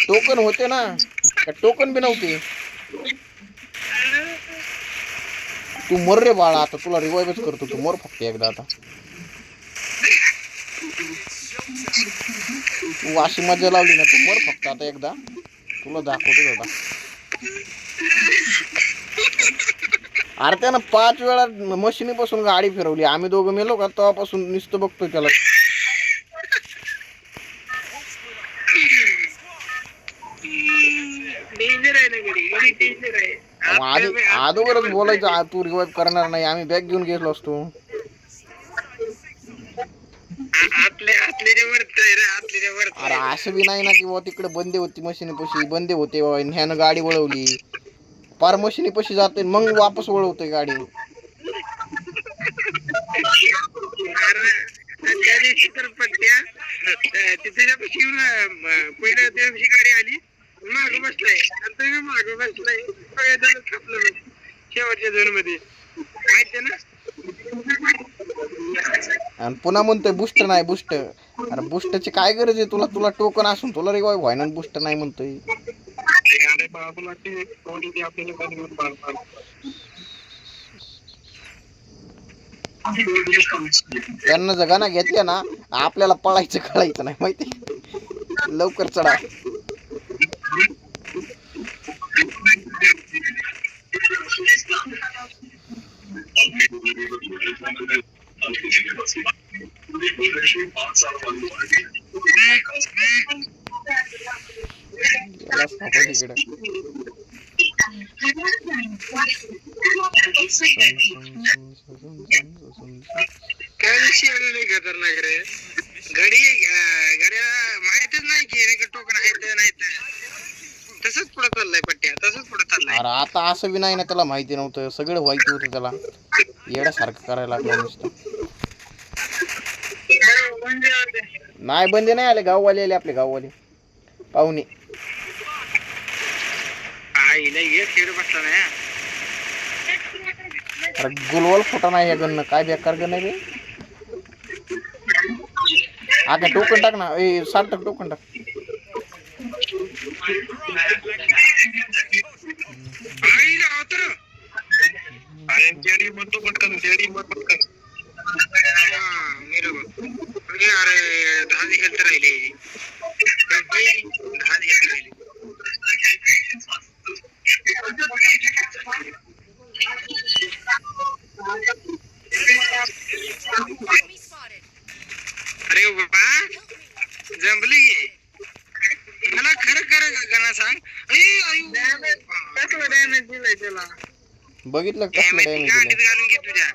Token होते ना, token बी नव्हते. तू मर रे बाळा, आता तुला रिवाइवच करतो. तू मर फक्त एकदा आता. तू अशी मजा लावली ना, तू मर फक्त आता एकदा. तुला दाखवतो दादा. अरे त्यानं 5 वेळा मशिनी पासून गाडी फिरवली. आम्ही दोघं मेलो का तेव्हापासून नुसतं बघतोय त्याला. अगोदरच बोलायचं तू रिवाइव करणार नाही, आम्ही बॅग घेऊन गेलो असतो. अरे असं बी नाही ना की तिकडे बंदे होती मशिनी पशी, बंदे होते ह्यानं गाडी वळवली. पार मशिनी पशी जाते मग वापस वळवतोय गाडी. गाडी आली माग बसलाय, माग बसलाय. शेवटच्या झोन मध्ये माहिती ना. आणि पुन्हा म्हणतोय बूस्ट नाही बूस्ट. अरे बूस्टची काय गरज आहे तुला? तुला टोकन असून तुला रिवाइव व्हायना बूस्ट नाही म्हणतोय. त्यांना जगाना घेतल्या ना, आपल्याला पळायचं कळायचं नाही माहिती. लवकर चढा. खतरनाक रे गाडी. गाड्याला माहितच नाही की टोकन आहे नाही. तसंच पुढे चाललाय पट्ट्या, तसंच पुढे चाललाय. अरे आता असं बी नाही ना, त्याला माहिती नव्हतं. सगळं माहिती होतं त्याला. येड्यासारखं करायला लागलं नुसतं. नाही बंदे नाही आले, गाववाले आले. आपले गाववाले पाहुणे. अरे गुलवल फोटा नाही या गण. काय बेकार गण आहे रे. आता टोकन टाक ना. 60 टोकन टाक. अरे बाबा जमली मला खरं खरं गाणं सांग. कसलं डॅमेज दिलंय त्याला बघितलं कसलं डॅमेज घालून घे तुझ्या.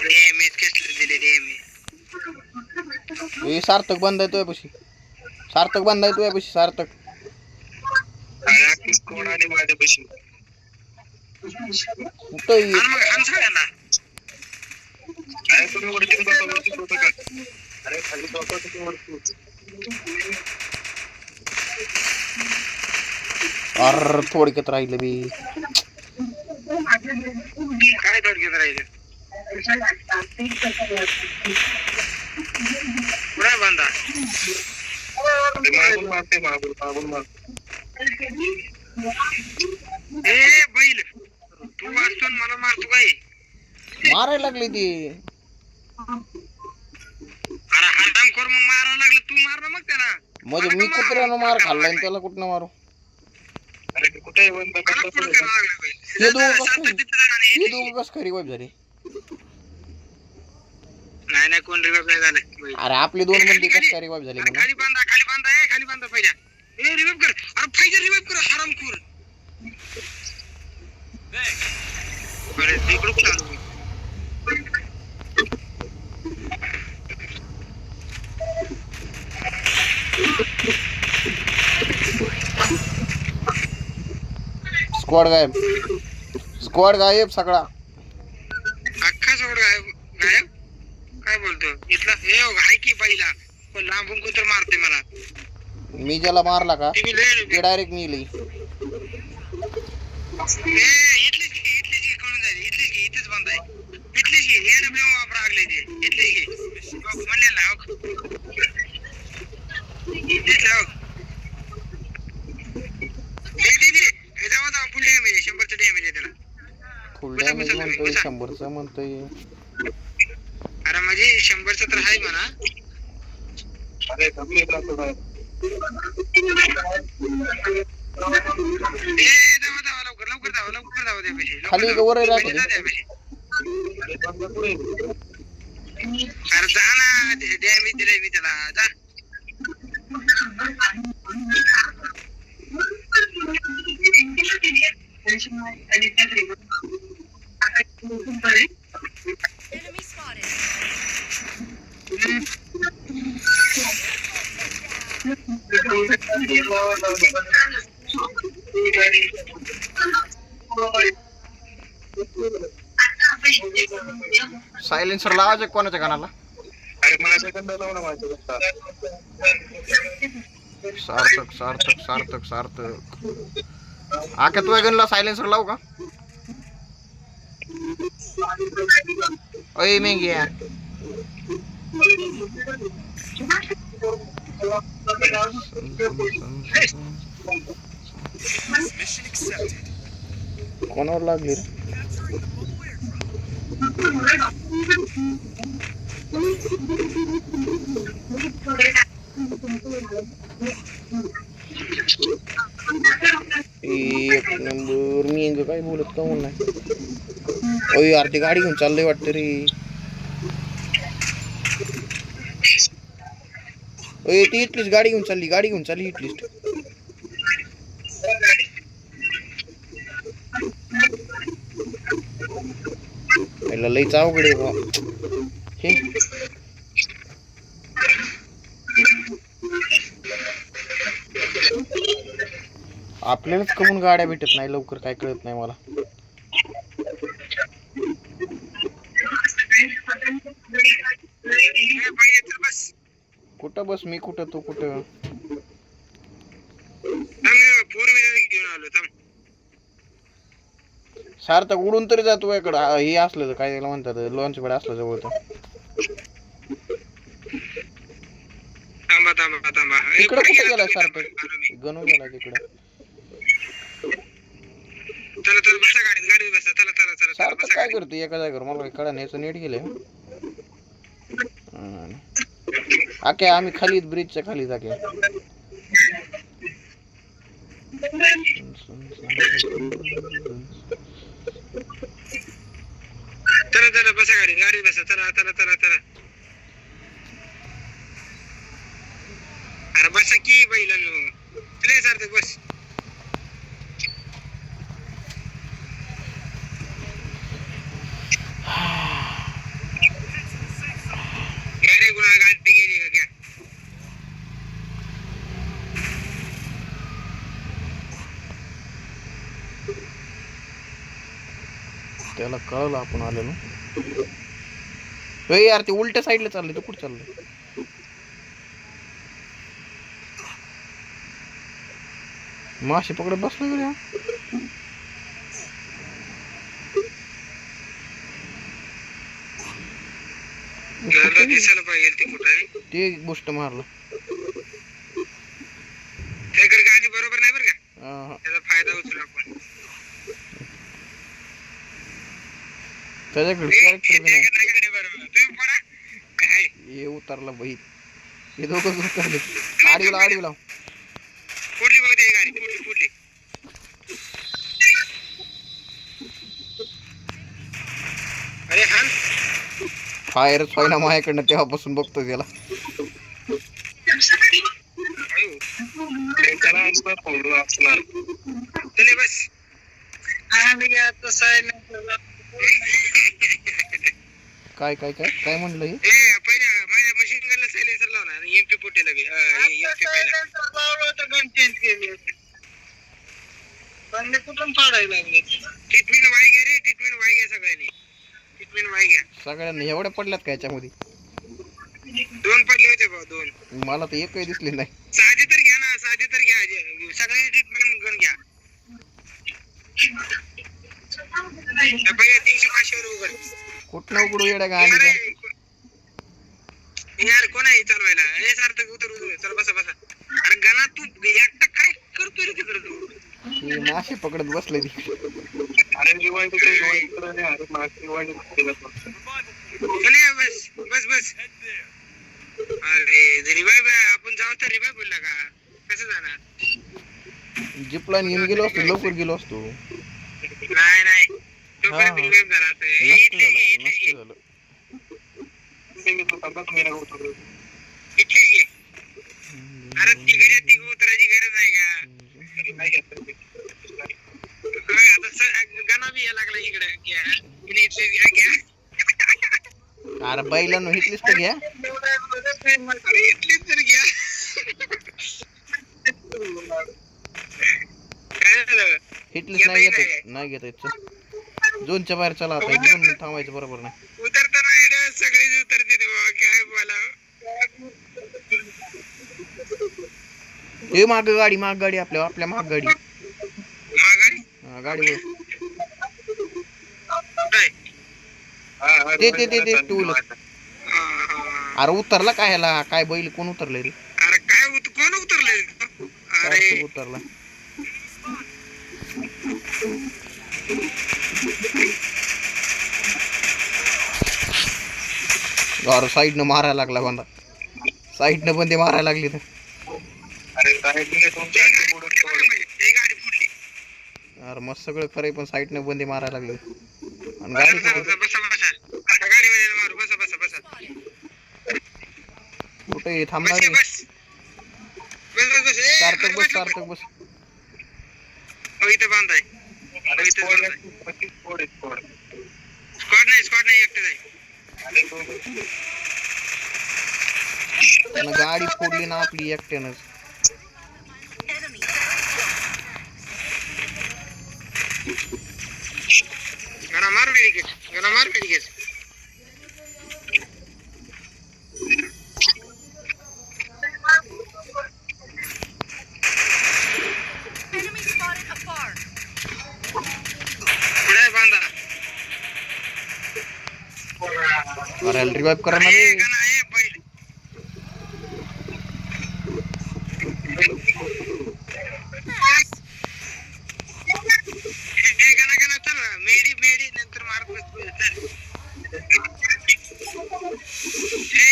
डॅमेज कसलं दिले डॅमेज. सार्थक बंद आहे तुझ्यापाशी. सार्थक बंद आहे तुझ्यापाशी. सार्थक कोणाने माझ्यापाशी कुठं अर थोडक्यात राहिलं बी. काय थोडक्यात राहिलं? पुढे बांधा. ए बैल तू वाचतो मला मारतो काय? मारायला लागली ती. अरे हराम खोर मग मारायला लागलं. तू मार ना मग त्याला. म्हणजे मी कुत्र्यानं मार खाल्लाय त्याला कुठनं मारू? अरे कुठे हे दोघं कस खरी वाईफ झाली? नाही कोण रिवाइव नाही झालं. अरे आपले 2 बंदी कस काय रिवाइव झाली? खाली बांधा खाली बांधा पाहिजे. ए रिवाइव कर. अरे फायजर रिवाइव कर हरामखोर. अरे तिकडे कुठे आलो? स्क्वॉड गायब सगळा. अख्खा सोड गायब. काय बोलतो इथला? हे हाय की पहिला पण लांबून कुत्र मारते मला. मी ज्याला मारला का ते डायरेक्ट मी लई. इथलीच कळून जाईल. इथलीच बंद आहे. इथलीच AW वापरा लागले ते. इथलीच म्हणले ना डॅमेज बसा म्हणतोय बसा. 100चं म्हणतोय. अरे म्हणजे 100चं तर आहे म्हणा. ए धावा धावा लवकर लवकर धावा लवकर धावा द्या पैसे खाली लवकर का वर धावा. राहते? पैसे द्या पैसे. अरे जा ना डॅमेज दिलाय मी त्याला जा. Enemy spotted. सायलेन्सर लावायचं कोणाच्या कानाला? अरे मला सेकंद लावून माझ्या सार्थक सार्थक सार्थक सार्थक. आका तुझ्या गनला सायलेन्सर लावू का? ओय मेंग्या कोणावर लागली रे? एक नंबर. मी यांचं काय बोलत का म्हणून नाही. ओय यार ती गाडी घेऊन चाललंय वाटतं रे. ओय ती इटलीच गाडी घेऊन चालली इटलीस्ट. याला लईच अवघड आहे बा हे. आपल्यालाच कमून गाड्या भेटत नाही लवकर, काय कळत नाही मला. कुठं बस? मी कुठं तू कुठं? सार्थक उडून तरी जातो इकडं. हे असलं तर काय त्याला म्हणतात, लॉन्च पॅड असलं जवळ तर. तिकडं कुठं गेला सार्थक? गणू गेला तिकडं. सार्थक काय करतो एका जागेवर? मला कळा नाही. याचं नेट गेलंय. आके आम्ही खाली ब्रिजच्या खाली जागे. चला बसा गाडी बसा. चला. अरे बसा की बैलांनो. चले सार्थक बस. गाडी गेली का क्या? त्याला कळलं आपण आलेलो. हे यार ते उलट्या साईडला चाललंय. तू कुठं चाललंय? माशी पकडत बसला गेला. दिसायला पाहिजे ते कुठं आहे. ते गोष्ट मारलं. त्याकडे गाडी बरोबर नाही बरं का. त्याचा फायदा उचलू आपण. त्याच्याकडे कॅरेक्टर बी नाही. गाडी बरोबर तुम्ही पडा काय हे उतरला बाई. हे दोघं उतरले. आडवी लाव. पुढली बघ ते गाडी पुढली. अरे हान फायरच व्हायना माझ्याकडनं. तेव्हापासून बघतो त्याला. चले बस. काय म्हणलं हे? पहिले माझ्या मशीन गनला सायलेन्सर लावणार. एमपी पोटीला एमपी गन चेंज केली होती. कुठून फाडायला लागले. ट्रीटमेंट वाई घ्या सगळ्यांनी. सगळ्यांनी एवढ्या पडल्यात का याच्यामध्ये? 2 पडले होते भाऊ 2. मला तर एकही दिसले नाही. साधी तर घ्या ना. सगळ्यांनी ट्रीटमेंट गन घ्या. पहिले 300-500 रुपये कुठं उघडू येड्या गाडी. यार कोण आहे चालवायला? हे सार्थक उतर. चल बसा. अरे गणा तू एकटा काय करतोय रे तिकडे? तू मासे पकडत बसले ती. अरे रिवाइंड बस बस बस. अरे रिवाइव आपण जाऊ तर रिवाइव बोलला का कसं जाणार? जिपलाईन घेऊन गेलो असतो लवकर गेलो असतो. नाही नाही तोपर्यंत रिवाइव झाला असता. नसतं इटली झालं नसतं झालं. इटली घे. अरे तिकडे तिघ उतरायची गरज आहे का? आता गाणं बी यायला लागला इकडे घ्या. इटली घ्या. अरे बैलांनो हिटलीच तर घ्या. इटली तर घ्या. काय झालं? हिटलीच नाही घेत नाही घेत येत. झोनच्या बाहेर चला आता 2 मिनिट थांबायचं बरोबर नाही. उतरताना येणं सगळेच उतरते ते बाबा काय बोला. हे माग गाडी आपल्या माग गाडी माघारी गाडी काय ते टू व्हीलर. अरे उतरला काय ह्याला काय बैल कोण उतरले रे? अरे काय कोण उतरले? अरे उतरला अरे साईडनं मारायला लागला बंदा. साईडनं बंदे मारायला लागली तर. अरे गाडी फुटली. अरे मस्त सगळं खरंय पण साईडनं बंदे मारायला लागले आणि गाडी बसा बसा. गाडीमध्ये मारू बसा बसा बसा. कुठे थांबणार बस नाही. बस बस बस. सार्थक बस. हो इथं बांधाय. स्क्वॉड नाही एकटं नाही. त्यानं गाडी फोडली ना आपली एकट्यानंच. Enemy. गणा मार मेडिकेट. Enemy spotted afar. पुढे बांधा. अरे रिवाइव करा ना रे. गणा आहे पहिले. गणा चल मेडी नंतर मारत बस.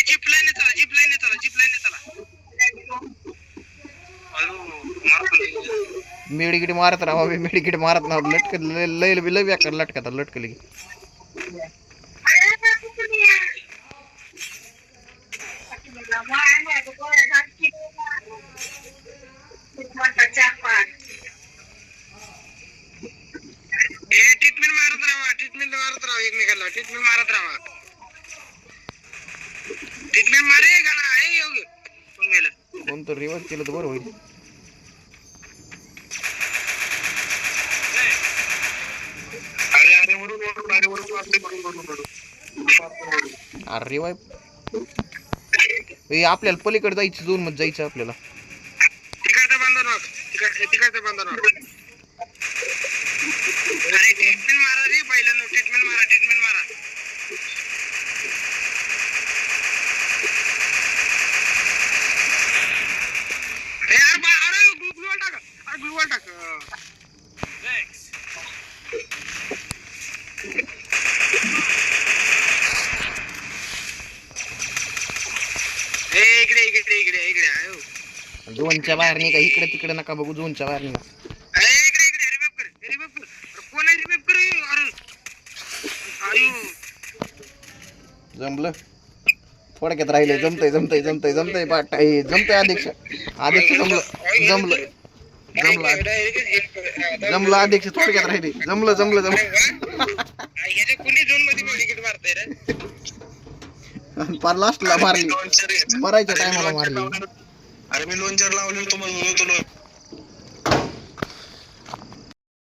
जीप लाईन चला. मेडिकेट मारत राहा मेडिकेट मारत ना लटक लय बेकार लटकली. ट्रीटमेंट मारत राहा एकमेकाला. ट्रीटमेंट मारे गणा आहे योग्य कोण मेलं. कोण तर रिवाइव केलं तर बरं होईल. अरे रिवाइव आपल्याला पलीकडे जायचं झोन मध्ये जायचं आपल्याला. तिकडचा बांधा नॉक. अरे ट्रीटमेंट मारा रे पहिलं. ट्रीटमेंट मारा. अरे ग्लुवॉल टाक. इकडे आयो. झोनच्या बाहेर निघा. इकडे तिकडे नका बघू. झोनच्या बाहेर निघा. इकडे रिवाइव कर. कोण आहे रिवाइव कर. अरे जमलं थोडक्यात राहिले. जमतंय जमतंय अध्यक्ष जमलं अध्यक्ष थोडक्यात राहिले. जमलं ह्याच्या कुणी झोन मध्ये मेडिकेट मारताय रे. पार लास्टला मारली. मरायच्या टायमाला मारली. अरे मी लोणचर लावलेलं तुम्हाला